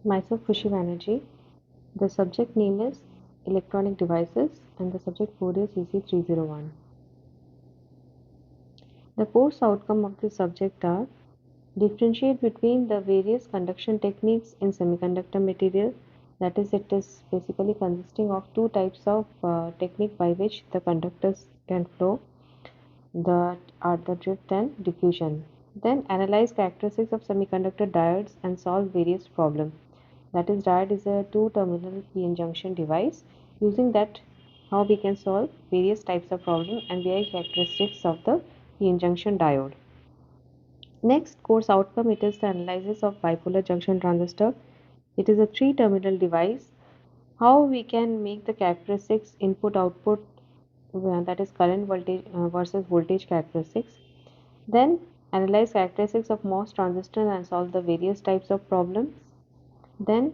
Myself Khushi Banerjee. The subject name is Electronic Devices and the subject code is EC301. The course outcome of this subject are differentiate between the various conduction techniques in semiconductor material, that is, it is basically consisting of two types of technique by which the conductors can flow, that are the drift and diffusion. Then analyze characteristics of semiconductor diodes and solve various problems. That is, diode is a two-terminal p-n junction device. Using that, how we can solve various types of problem and various characteristics of the p-n junction diode. Next course outcome, it is the analysis of bipolar junction transistor. It is a three-terminal device. How we can make the characteristics input output, that is current voltage versus voltage characteristics. Then analyze characteristics of MOS transistor and solve the various types of problems. Then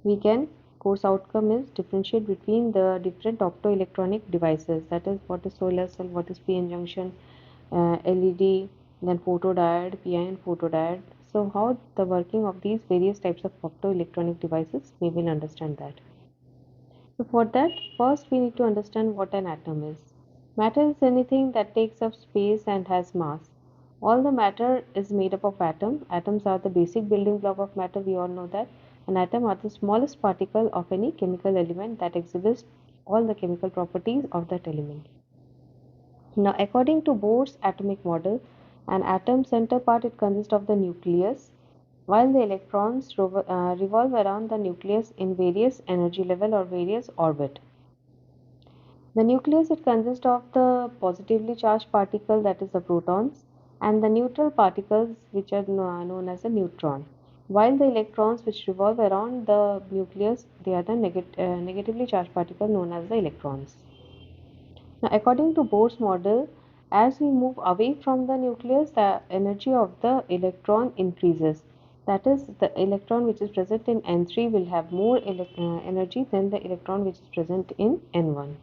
we can course outcome is differentiate between the different optoelectronic devices, that is what is solar cell, what is p-n junction, LED, then photodiode, PIN photodiode. So how the working of these various types of optoelectronic devices, we will understand that. So for that, first we need to understand what an atom is. Matter is anything that takes up space and has mass. All the matter is made up of atoms. Atoms are the basic building block of matter, we all know that. An atom are the smallest particle of any chemical element that exhibits all the chemical properties of that element. Now, according to Bohr's atomic model, an atom center part, it consists of the nucleus, while the electrons revolve around the nucleus in various energy level or various orbit. The nucleus, it consists of the positively charged particle, that is the protons, and the neutral particles, which are known as the neutron, while the electrons which revolve around the nucleus, they are the negatively charged particle known as the electrons. Now, according to Bohr's model, as we move away from the nucleus, the energy of the electron increases. That is, the electron which is present in N3 will have more energy than the electron which is present in N1.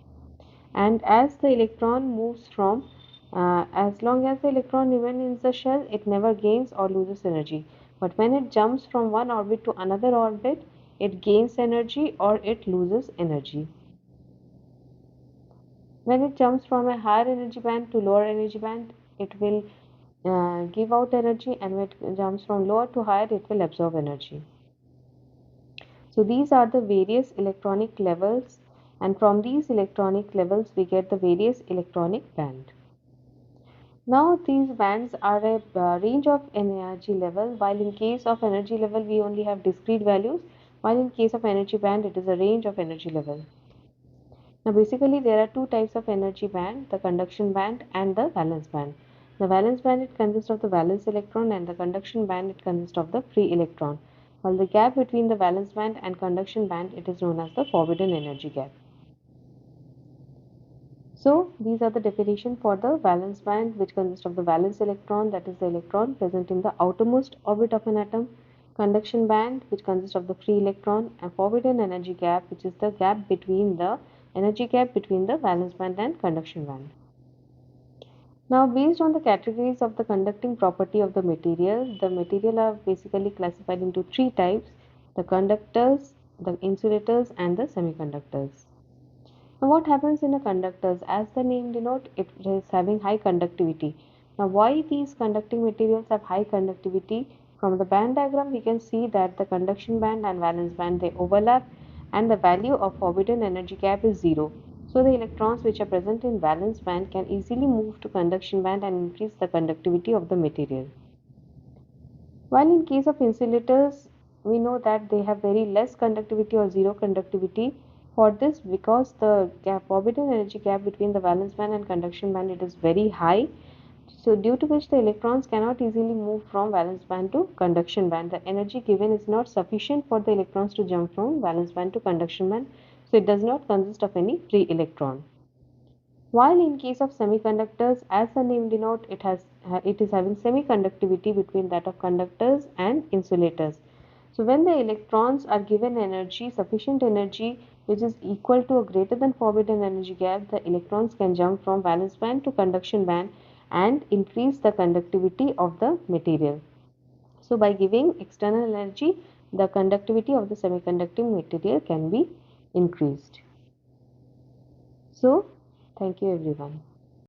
And as the electron moves from, as long as the electron remains in the shell, it never gains or loses energy. But when it jumps from one orbit to another orbit, it gains energy or it loses energy. When it jumps from a higher energy band to lower energy band, it will give out energy, and when it jumps from lower to higher, it will absorb energy. So these are the various electronic levels, and from these electronic levels we get the various electronic band. Now these bands are a range of energy level, while in case of energy level we only have discrete values, while in case of energy band it is a range of energy level. Now basically there are two types of energy band, the conduction band and the valence band. The valence band, it consists of the valence electron, and the conduction band, it consists of the free electron. While the gap between the valence band and conduction band, it is known as the forbidden energy gap. So these are the definition for the valence band, which consists of the valence electron, that is the electron present in the outermost orbit of an atom, conduction band, which consists of the free electron, and forbidden energy gap, which is the gap between the energy gap between the valence band and conduction band. Now, based on the categories of the conducting property of the material are basically classified into three types: the conductors, the insulators, and the semiconductors. Now, what happens in a conductors? As the name denotes, it is having high conductivity. Now, why these conducting materials have high conductivity? From the band diagram, we can see that the conduction band and valence band, they overlap, and the value of forbidden energy gap is 0. So the electrons which are present in valence band can easily move to conduction band and increase the conductivity of the material. While in case of insulators, we know that they have very less conductivity or 0 conductivity. For this, because the forbidden energy gap between the valence band and conduction band, it is very high, so due to which the electrons cannot easily move from valence band to conduction band. The energy given is not sufficient for the electrons to jump from valence band to conduction band, so it does not consist of any free electron. While in case of semiconductors, as the name denotes, it is having semiconductivity between that of conductors and insulators. So when the electrons are given energy, sufficient energy, which is equal to or greater than forbidden energy gap, the electrons can jump from valence band to conduction band and increase the conductivity of the material. So by giving external energy, the conductivity of the semiconducting material can be increased. So, thank you everyone.